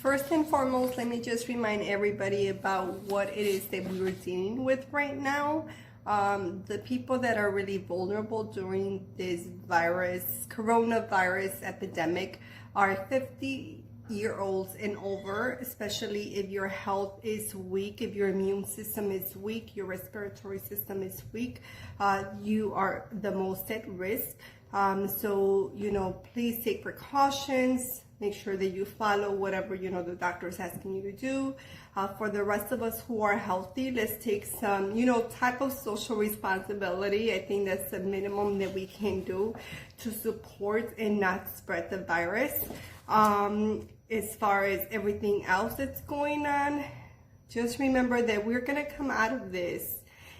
First and foremost, let me just remind everybody about what it is that we are dealing with right now. The people that are really vulnerable during this coronavirus epidemic are 50-year-olds and over, especially if your health is weak, if your immune system is weak, your respiratory system is weak, you are the most at risk. So, please take precautions. Make sure that you follow whatever, the doctor is asking you to do. For the rest of us who are healthy, let's take some, type of social responsibility. I think that's the minimum that we can do to support and not spread the virus. As far as everything else that's going on, just remember that we're going to come out of this.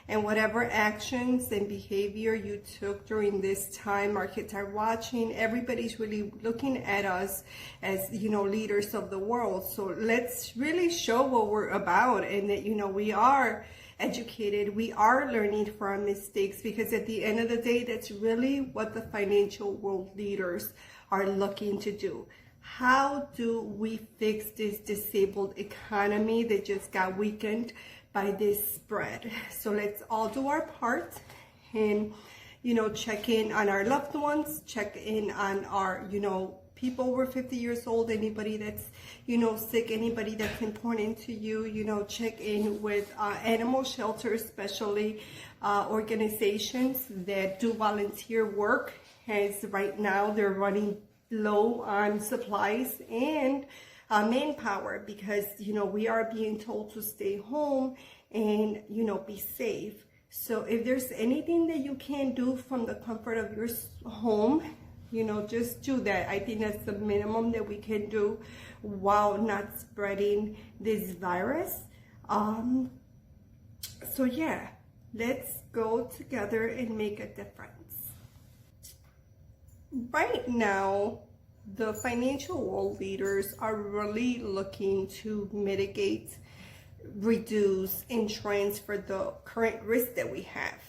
And whatever actions and behavior you took during this time, markets are watching. Everybody's really looking at us as, leaders of the world. So let's really show what we're about, and that, we are educated. We are learning from our mistakes, because at the end of the day, that's really what the financial world leaders are looking to do. How do we fix this disabled economy that just got weakened by this spread? So let's all do our part and, check in on our loved ones, check in on our, people over 50 years old, anybody that's, sick, anybody that's important to you, check in with animal shelters, especially organizations that do volunteer work, as right now they're running low on supplies and manpower, because we are being told to stay home and be safe. So if there's anything that you can do from the comfort of your home, just do that. I think that's the minimum that we can do while not spreading this virus. So yeah, let's go together and make a difference. Right now, the financial world leaders are really looking to mitigate, reduce, and transfer the current risk that we have.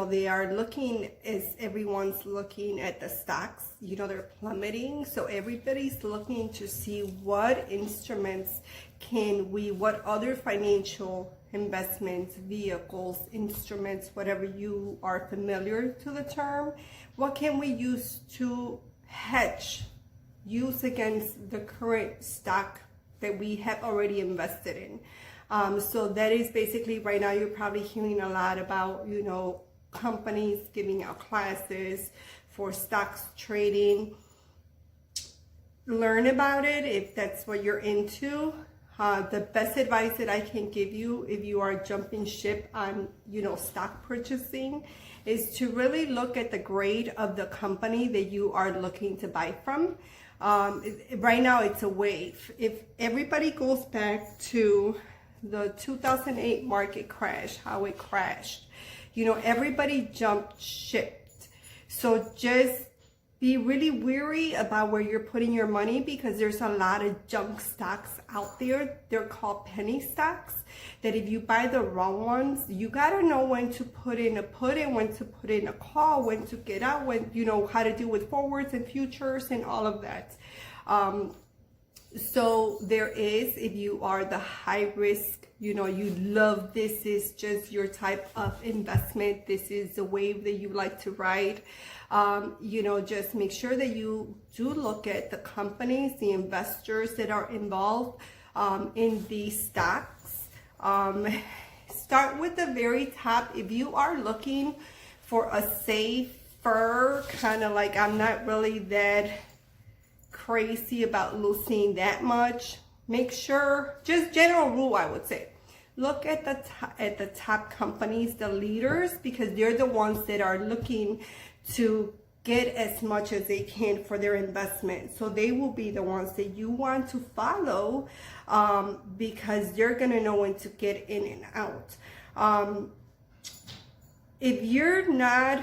They are looking, as everyone's looking at the stocks, they're plummeting. So everybody's looking to see what instruments what other financial investments, vehicles, instruments, whatever you are familiar to the term, what can we use to use against the current stock that we have already invested in. So that is basically, right now you're probably hearing a lot about, companies giving out classes for stocks trading. Learn about it if that's what you're into. The best advice that I can give you if you are jumping ship on, stock purchasing, is to really look at the grade of the company that you are looking to buy from. Right now it's a wave. If everybody goes back to the 2008 market crash, how it crashed, everybody jumped ship. So just be really wary about where you're putting your money, because there's a lot of junk stocks out there. They're called penny stocks, that if you buy the wrong ones, you gotta know when to put in a put in, when to put in a call, when to get out, when, how to deal with forwards and futures and all of that. So there is, if you are the high risk, you love, this is just your type of investment, this is the wave that you like to ride, just make sure that you do look at the companies, the investors that are involved in these stocks. Start with the very top. If you are looking for a safer, kind of like, I'm not really that crazy about losing that much, make sure, just general rule, I would say, look at the top companies, the leaders, because they're the ones that are looking to get as much as they can for their investment. So they will be the ones that you want to follow, because they're gonna know when to get in and out. If you're not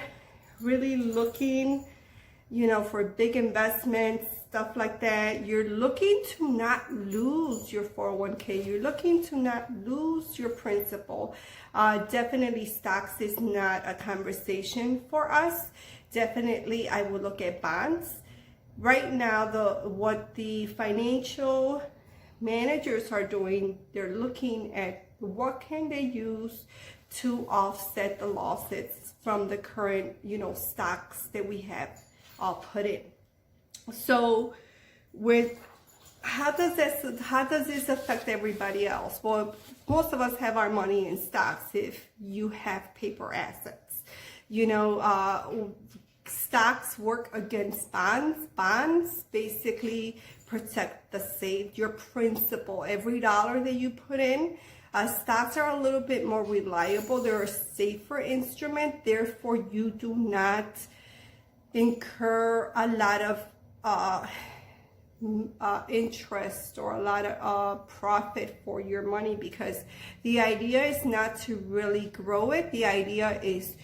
really looking, for big investments, stuff like that, you're looking to not lose your 401k, you're looking to not lose your principal, definitely stocks is not a conversation for us. Definitely I would look at bonds. Right now, what the financial managers are doing, they're looking at what can they use to offset the losses from the current, stocks that we have put in. So with how does this affect everybody else? Well, most of us have our money in stocks if you have paper assets. Stocks work against bonds. Bonds basically protect your principal. Every dollar that you put in. Stocks are a little bit more reliable. They're a safer instrument. Therefore, you do not incur a lot of interest or a lot of profit for your money, because the idea is not to really grow it. The idea is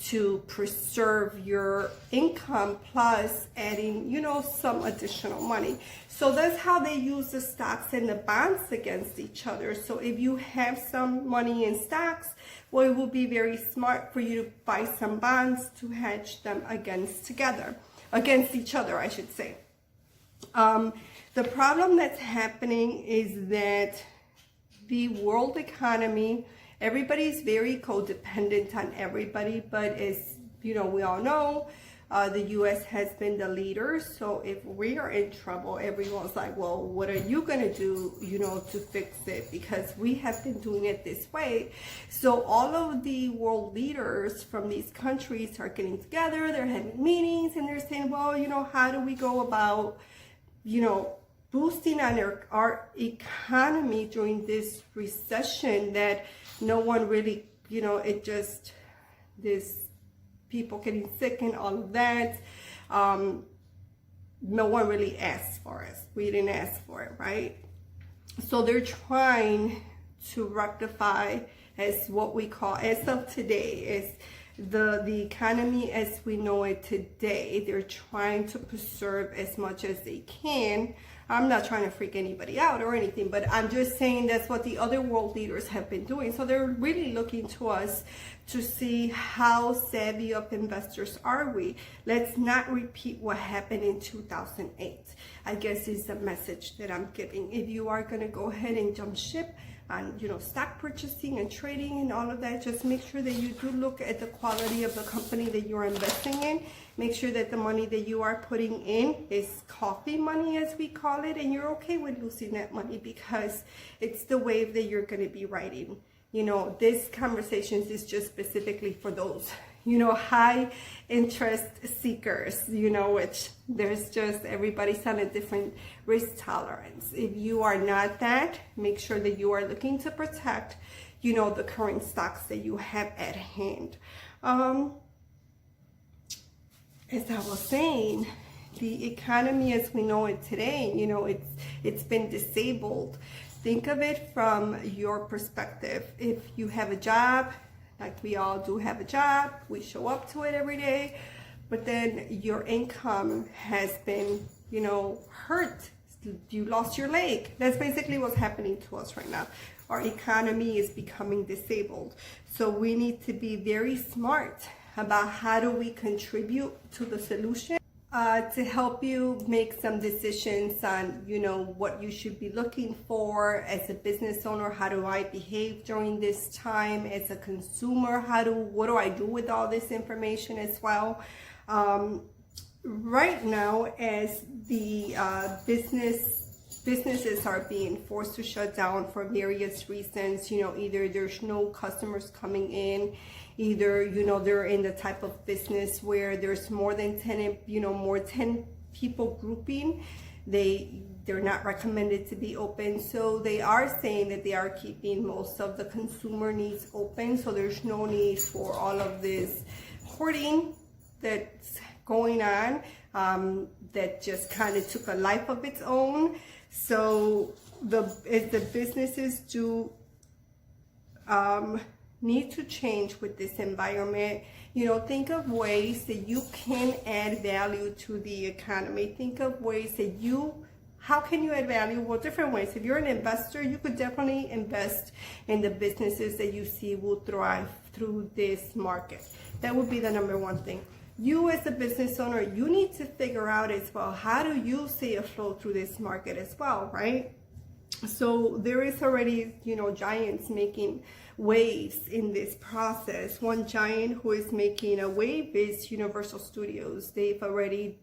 to preserve your income plus adding, some additional money. So that's how they use the stocks and the bonds against each other. So if you have some money in stocks, well, it will be very smart for you to buy some bonds to hedge them against each other, I should say. The problem that's happening is that the world economy, everybody's very codependent on everybody, but as we all know, the U.S. has been the leader. So if we are in trouble, everyone's like, well, what are you going to do, to fix it? Because we have been doing it this way. So all of the world leaders from these countries are getting together, they're having meetings, and they're saying, well, how do we go about, boosting on our economy during this recession that no one really, this people getting sick and all of that. No one really asked for us. We didn't ask for it, right? So they're trying to rectify as what we call, as of today, is the economy as we know it today. They're trying to preserve as much as they can. I'm not trying to freak anybody out or anything, but I'm just saying that's what the other world leaders have been doing. So they're really looking to us to see how savvy of investors are we. Let's not repeat what happened in 2008, I guess is the message that I'm giving. If you are going to go ahead and jump ship on, stock purchasing and trading and all of that, just make sure that you do look at the quality of the company that you're investing in. Make sure that the money that you are putting in is coffee money, as we call it, and you're okay with losing that money because it's the wave that you're going to be riding. This conversation is just specifically for those, high interest seekers, which there's just, everybody's on a different risk tolerance. If you are not that, make sure that you are looking to protect, the current stocks that you have at hand. As I was saying, the economy as we know it today, it's been disabled. Think of it from your perspective. If you have a job, like we all do have a job, we show up to it every day, but then your income has been, hurt. You lost your leg. That's basically what's happening to us right now. Our economy is becoming disabled. So we need to be very smart about how do we contribute to the solution to help you make some decisions on, what you should be looking for as a business owner. How do I behave during this time as a consumer? What do I do with all this information as well? Right now, as the businesses are being forced to shut down for various reasons, either there's no customers coming in, either, they're in the type of business where there's more than 10 people grouping, they're not recommended to be open. So they are saying that they are keeping most of the consumer needs open. So there's no need for all of this hoarding that's going on, that just kind of took a life of its own. So as the businesses do need to change with this environment, think of ways that you can add value to the economy. Think of ways that how can you add value? Well, different ways. If you're an investor, you could definitely invest in the businesses that you see will thrive through this market. That would be the number one thing. You as a business owner, you need to figure out as well, how do you stay afloat through this market as well, right? So there is already, giants making waves in this process. One giant who is making a wave is Universal Studios. They've already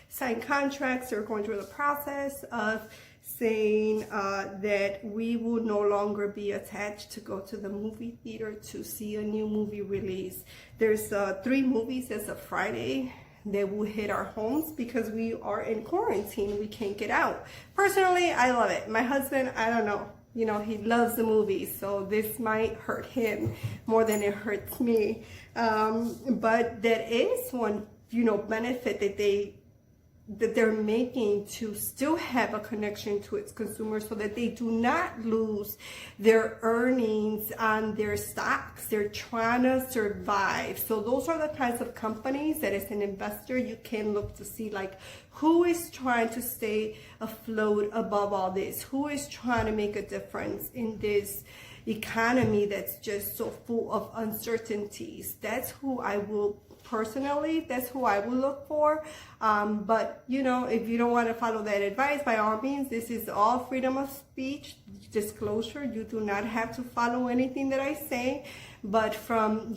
signed contracts. They're going through the process of saying that we will no longer be attached to go to the movie theater to see a new movie release. There's 3 movies as of Friday that will hit our homes because we are in quarantine. We can't get out. Personally, I love it. My husband, I don't know. He loves the movies, so this might hurt him more than it hurts me. But that is one, benefit that they're making to still have a connection to its consumers so that they do not lose their earnings on their stocks. They're trying to survive. So those are the kinds of companies that as an investor you can look to see, like, who is trying to stay afloat above all this? Who is trying to make a difference in this economy that's just so full of uncertainties? That's who I will personally, that's who I would look for. But if you don't want to follow that advice, by all means, this is all freedom of speech disclosure. You do not have to follow anything that I say. But from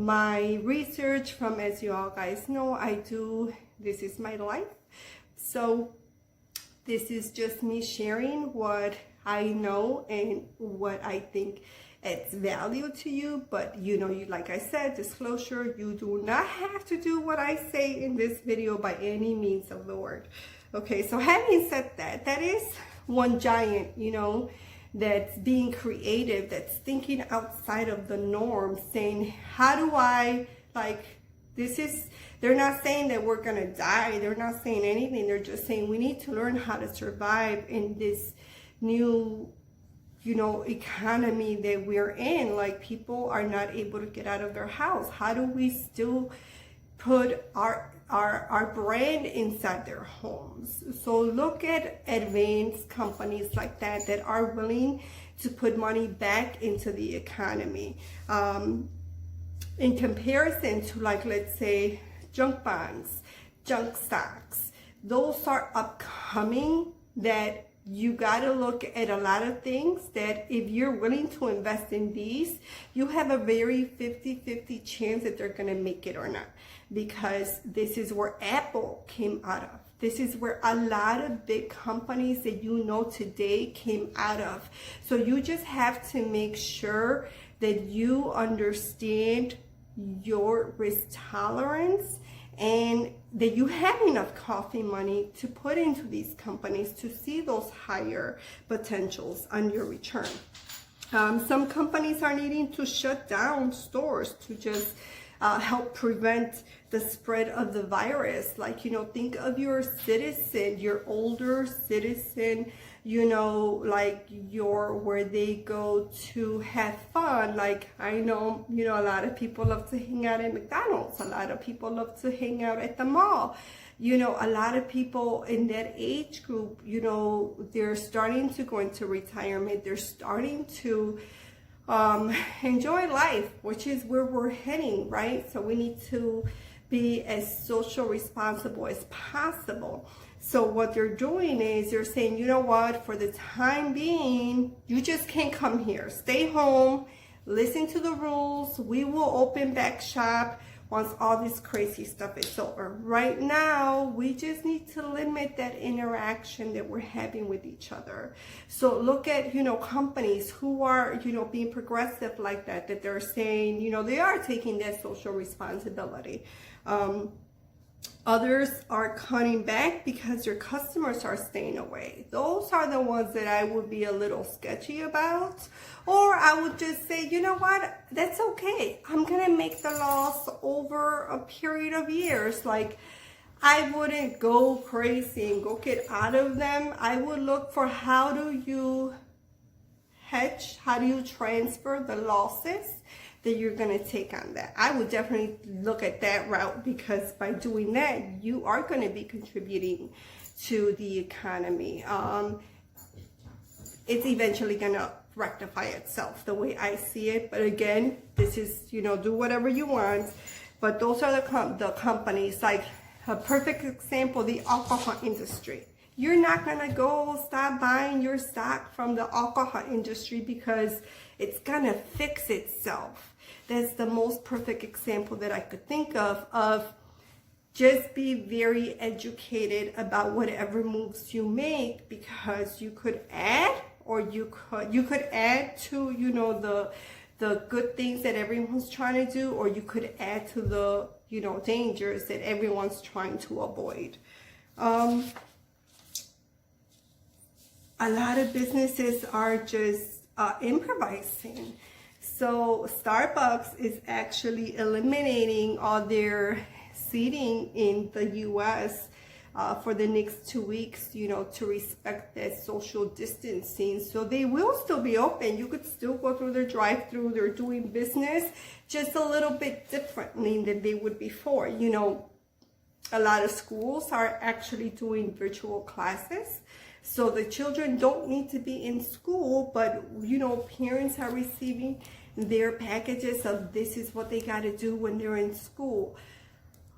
my research, from, as you all guys know, this is my life. So this is just me sharing what I know and what I think adds value to you. But like I said, disclosure, you do not have to do what I say in this video by any means of the word. Okay, so having said that, that is one giant, that's being creative, that's thinking outside of the norm, saying, how do I, they're not saying that we're gonna die, they're not saying anything, they're just saying we need to learn how to survive in this new economy that we're in. Like, people are not able to get out of their house. How do we still put our brand inside their homes? So look at advanced companies like that are willing to put money back into the economy. In comparison to, let's say, junk bonds, junk stocks, those are upcoming that you got to look at a lot of things that if you're willing to invest in these, you have a very 50-50 chance that they're going to make it or not. Because this is where Apple came out of. This is where a lot of big companies that today came out of. So you just have to make sure that you understand your risk tolerance and that you have enough coffee money to put into these companies to see those higher potentials on your return. Some companies are needing to shut down stores to just help prevent the spread of the virus. Think of your citizen, your older citizen, where they go to have fun. I know, a lot of people love to hang out at McDonald's. A lot of people love to hang out at the mall. A lot of people in that age group, they're starting to go into retirement. They're starting to enjoy life, which is where we're heading, right? So we need to be as social responsible as possible. So what they're doing is they're saying, you know what, for the time being, you just can't come here. Stay home, listen to the rules. We will open back shop once all this crazy stuff is over. Right now, we just need to limit that interaction that we're having with each other. So look at, companies who are, being progressive like that they're saying, they are taking that social responsibility. Others are cutting back because their customers are staying away. Those are the ones that I would be a little sketchy about. Or I would just say, you know what, that's okay. I'm going to make the loss over a period of years. I wouldn't go crazy and go get out of them. I would look for how do you hedge, how do you transfer the losses that you're going to take on that. I would definitely look at that route, because by doing that, you are going to be contributing to the economy. It's eventually going to rectify itself the way I see it. But again, this is, do whatever you want. But those are the companies, like a perfect example, the alcohol industry. you're not going to go stop buying your stock from the alcohol industry because it's going to fix itself. That's the most perfect example that I could think of just be very educated about whatever moves you make, because you could add, or you could add to, you know, the good things that everyone's trying to do, or you could add to the, you know, dangers that everyone's trying to avoid. A lot of businesses are just improvising. So Starbucks is actually eliminating all their seating in the U.S. For the next 2 weeks, you know, to respect that social distancing. So they will still be open. You could still go through their drive-through. They're doing business just a little bit differently than they would before. You know, a lot of schools are actually doing virtual classes. So the children don't need to be in school, but, you know, parents are receiving their packages of this is what they got to do when they're in school.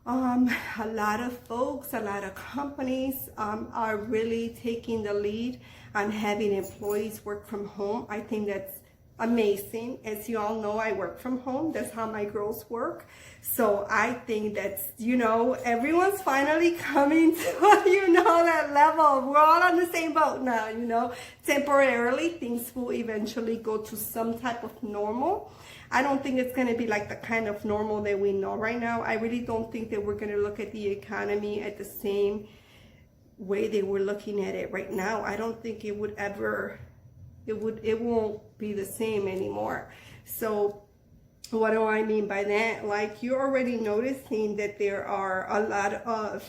A lot of folks, a lot of companies are really taking the lead on having employees work from home. I think that's amazing. As you all know, I work from home. That's how my girls work. So I think that's, you know, everyone's finally coming to, you know, that level. We're all on the same boat now, you know. Temporarily, things will eventually go to some type of normal. I don't think it's going to be like the kind of normal that we know right now. I really don't think that we're going to look at the economy at the same way they were looking at it right now. I don't think it would ever, it won't be the same anymore. So what do I mean by that? Like, you're already noticing that there are a lot of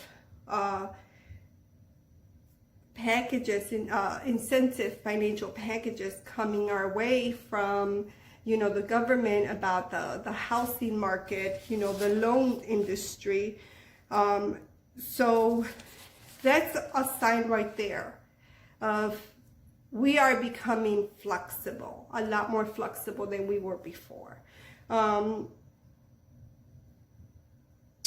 packages and incentive financial packages coming our way from, you know, the government about the housing market, you know, the loan industry. So that's a sign right there of we are becoming flexible, a lot more flexible than we were before.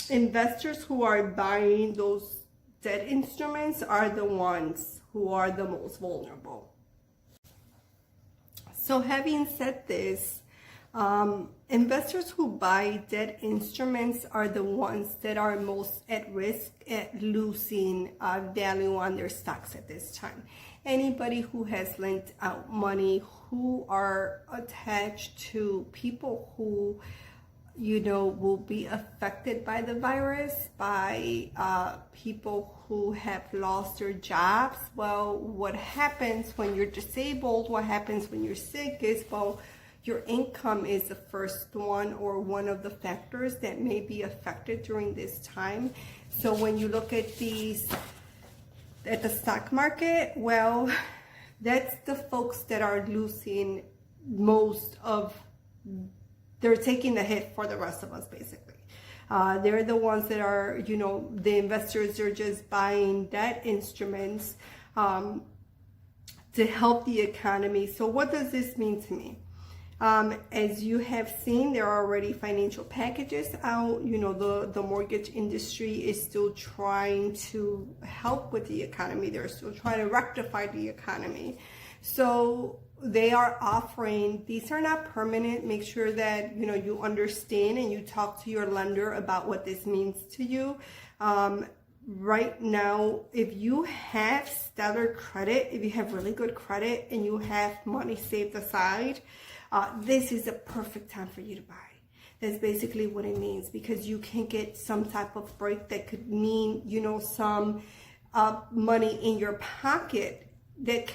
Investors who are buying those debt instruments are the ones who are the most vulnerable. So having said this, investors who buy debt instruments are the ones that are most at risk at losing value on their stocks at this time. Anybody who has lent out money, who are attached to people who, you know, will be affected by the virus, by people who have lost their jobs. Well, what happens when you're disabled, what happens when you're sick is, well, your income is the first one or one of the factors that may be affected during this time. So when you look at these, at the stock market, well, that's the folks that are losing most of, they're taking the hit for the rest of us, basically. They're the ones that are, you know, the investors are just buying debt instruments to help the economy. So what does this mean to me? As you have seen, there are already financial packages out. You know, the mortgage industry is still trying to help with the economy. They're still trying to rectify the economy. So they are offering, these are not permanent. Make sure that, you know, you understand and you talk to your lender about what this means to you. Right now, if you have stellar credit, if you have really good credit and you have money saved aside, this is a perfect time for you to buy. That's basically what it means, because you can get some type of break that could mean, you know, some money in your pocket that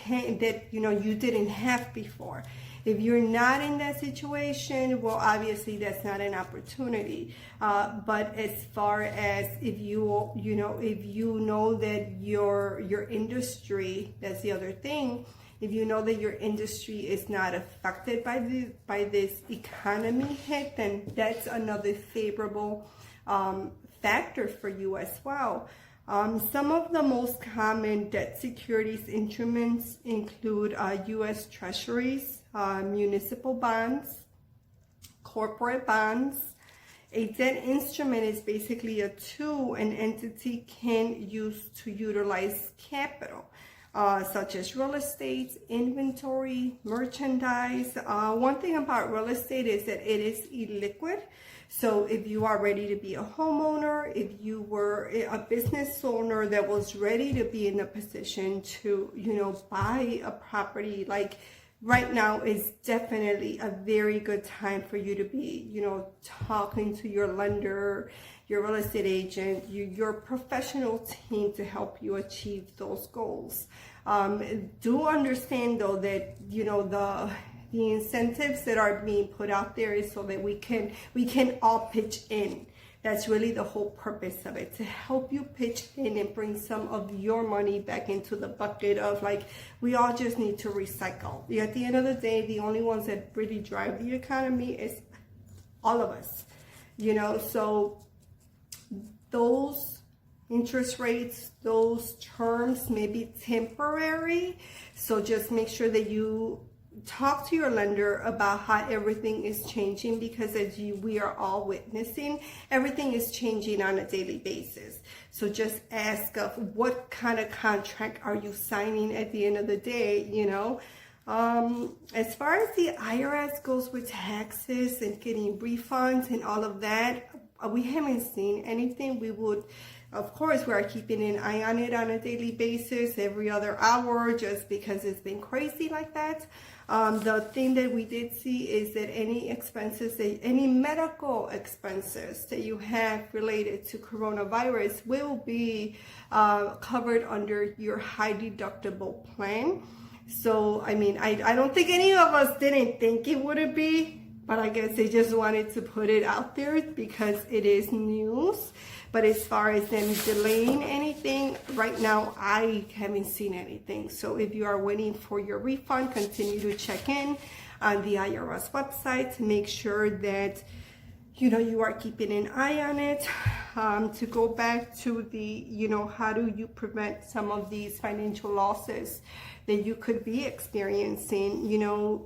you know, you didn't have before. If you're not in that situation, well, obviously that's not an opportunity. But as far as if you know that your industry, that's the other thing. If you know that your industry is not affected by this economy hit, then that's another favorable factor for you as well. Some of the most common debt securities instruments include U.S. Treasuries, municipal bonds, corporate bonds, A debt instrument is basically a tool an entity can use to utilize capital, such as real estate, inventory, merchandise. One thing about real estate is that it is illiquid. So if you are ready to be a homeowner, if you were a business owner that was ready to be in a position to, buy a property, like right now is definitely a very good time for you to be, talking to your lender, your real estate agent, your professional team to help you achieve those goals. Do understand though that, the incentives that are being put out there is so that we can all pitch in. That's really the whole purpose of it, to help you pitch in and bring some of your money back into the bucket of we all just need to recycle. At the end of the day, the only ones that really drive the economy is all of us, so those interest rates, those terms may be temporary. So just make sure that you talk to your lender about how everything is changing, because as we are all witnessing, everything is changing on a daily basis. So just ask of what kind of contract are you signing at the end of the day, As far as the IRS goes with taxes and getting refunds and all of that, we haven't seen anything. Of course, we are keeping an eye on it on a daily basis, every other hour, just because it's been crazy like that. The thing that we did see is that any medical expenses that you have related to coronavirus will be covered under your high deductible plan. So, I don't think any of us didn't think it would be, but I guess they just wanted to put it out there because it is news. But as far as them delaying anything, right now, I haven't seen anything. So if you are waiting for your refund, continue to check in on the IRS website to make sure that, you are keeping an eye on it. To go back to the, how do you prevent some of these financial losses that you could be experiencing,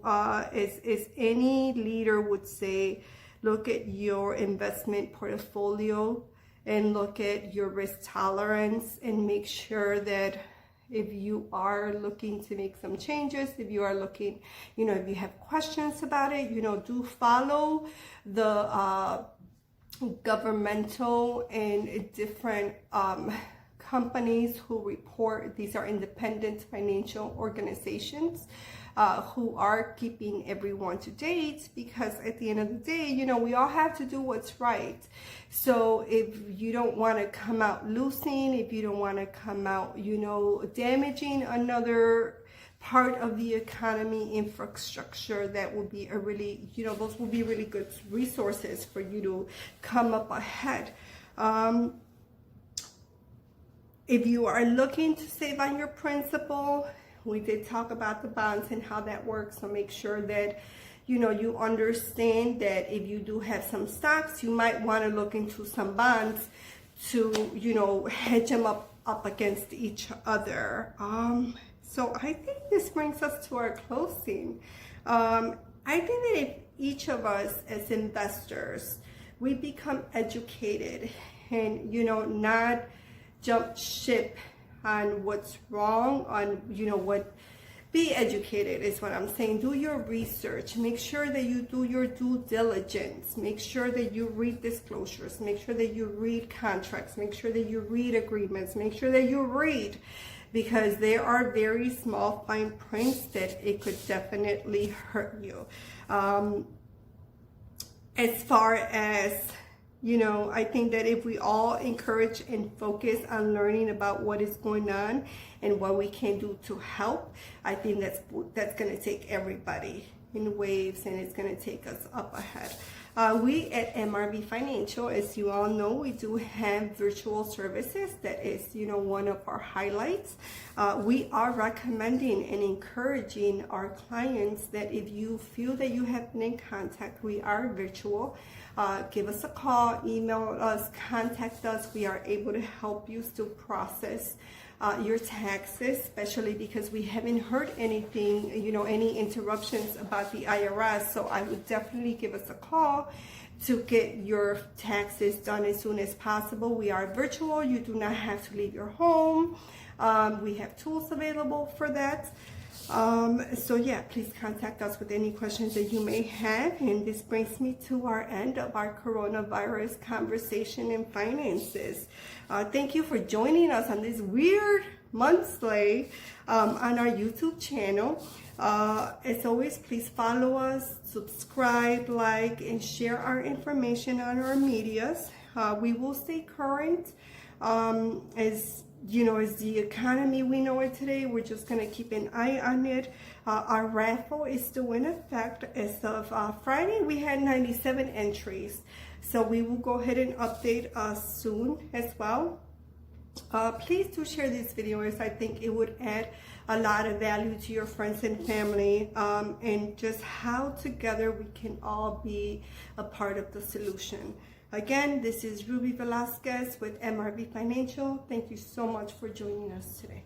as any leader would say, look at your investment portfolio and look at your risk tolerance and make sure that if you are looking to make some changes, if you are looking, if you have questions about it, do follow the governmental and different companies who report. These are independent financial organizations who are keeping everyone to date, because at the end of the day, we all have to do what's right. So if you don't want to come out losing, if you don't want to come out, damaging another part of the economy, infrastructure, that will be a really, those will be really good resources for you to come up ahead. If you are looking to save on your principal, we did talk about the bonds and how that works. So make sure that, you understand that if you do have some stocks, you might want to look into some bonds to, hedge them up against each other. So I think this brings us to our closing. I think that if each of us as investors, we become educated and, not jump ship on what's wrong, on, be educated is what I'm saying. Do your research. Make sure that you do your due diligence. Make sure that you read disclosures. Make sure that you read contracts. Make sure that you read agreements. Make sure that you read, because there are very small fine prints that it could definitely hurt you. As far as, I think that if we all encourage and focus on learning about what is going on and what we can do to help, I think that's going to take everybody in waves, and it's going to take us up ahead. We at MRB Financial, as you all know, we do have virtual services. That is, one of our highlights. We are recommending and encouraging our clients that if you feel that you have been in contact, we are virtual. Give us a call, email us, contact us. We are able to help you still process your taxes, especially because we haven't heard anything, any interruptions about the IRS. So I would definitely give us a call. to get your taxes done as soon as possible. We are virtual. You do not have to leave your home. We have tools available for that. So yeah, please contact us with any questions that you may have. And this brings me to our end of our coronavirus conversation and finances. Thank you for joining us on this weird monthly on our YouTube channel. As always, please follow us, subscribe, like, and share our information on our medias. We will stay current as as the economy we know it today. We're just going to keep an eye on it. Our raffle is still in effect. As of Friday, we had 97 entries. So we will go ahead and update soon as well. Please do share this video, as I think it would add a lot of value to your friends and family, and just how together we can all be a part of the solution. Again, this is Ruby Velasquez with MRV Financial. Thank you so much for joining us today.